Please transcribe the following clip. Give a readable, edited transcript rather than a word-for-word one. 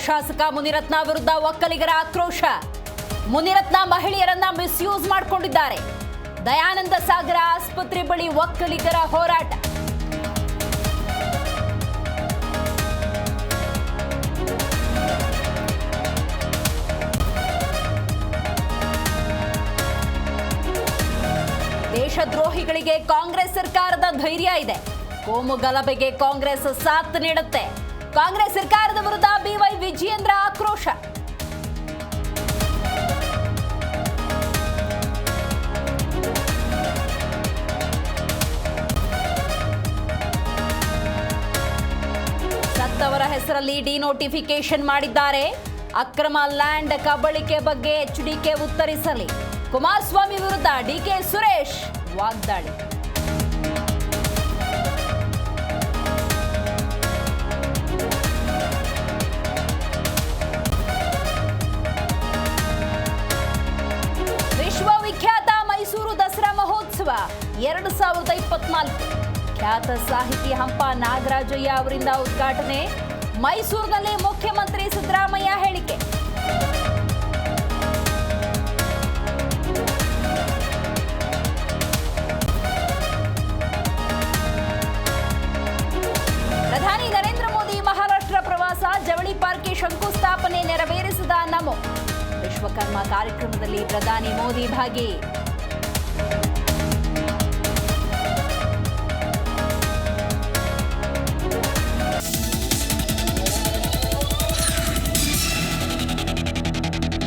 ಶಾಸಕ ಮುನಿರತ್ನ ವಿರುದ್ಧ ಒಕ್ಕಲಿಗರ ಆಕ್ರೋಶ. ಮುನಿರತ್ನ ಮಹಿಳೆಯರನ್ನ ಮಿಸ್ಯೂಸ್ ಮಾಡಿಕೊಂಡಿದ್ದಾರೆ. ದಯಾನಂದ ಸಾಗರ ಆಸ್ಪತ್ರೆ ಬಳಿ ಒಕ್ಕಲಿಗರ ಹೋರಾಟ. ದೇಶದ್ರೋಹಿಗಳಿಗೆ ಕಾಂಗ್ರೆಸ್ ಸರ್ಕಾರದ ಧೈರ್ಯ ಇದೆ. ಕೋಮು ಗಲಭೆಗೆ ಕಾಂಗ್ರೆಸ್ ಸಾಥ್ ನೀಡುತ್ತೆ. ಕಾಂಗ್ರೆಸ್ ಸರ್ಕಾರದ ವಿರುದ್ಧ ಬಿವೈ ವಿಜಯೇಂದ್ರ ಆಕ್ರೋಶ. ಸತ್ತವರ ಹೆಸರಲ್ಲಿ ಡಿನೋಟಿಫಿಕೇಶನ್ ಮಾಡಿದ್ದಾರೆ. ಅಕ್ರಮ ಲ್ಯಾಂಡ್ ಕಬಳಿಕೆ ಬಗ್ಗೆ ಎಚ್ಡಿಕೆ ಉತ್ತರಿಸಲಿ. ಕುಮಾರಸ್ವಾಮಿ ವಿರುದ್ಧ ಡಿಕೆ ಸುರೇಶ್ ವಾಗ್ದಾಳಿ. ವಿಶ್ವವಿಖ್ಯಾತ ಮೈಸೂರು ದಸರಾ ಮಹೋತ್ಸವ 2024 ಖ್ಯಾತ ಸಾಹಿತಿ ಹಂಪ ನಾಗರಾಜಯ್ಯ ಅವರಿಂದ ಉದ್ಘಾಟನೆ. ಮೈಸೂರಿನಲ್ಲಿ ಮುಖ್ಯಮಂತ್ರಿ ಸಿದ್ದರಾಮಯ್ಯ ಹೇಳಿಕೆ. ಪ್ರಧಾನಿ ನರೇಂದ್ರ ಮೋದಿ ಮಹಾರಾಷ್ಟ್ರ ಪ್ರವಾಸ. ಜವಳಿ ಪಾರ್ಕ್ಗೆ ಶಂಕುಸ್ಥಾಪನೆ ನೆರವೇರಿಸಿದ ನಮೋ. ವಿಶ್ವಕರ್ಮ ಕಾರ್ಯಕ್ರಮದಲ್ಲಿ ಪ್ರಧಾನಿ ಮೋದಿ ಭಾಗಿ.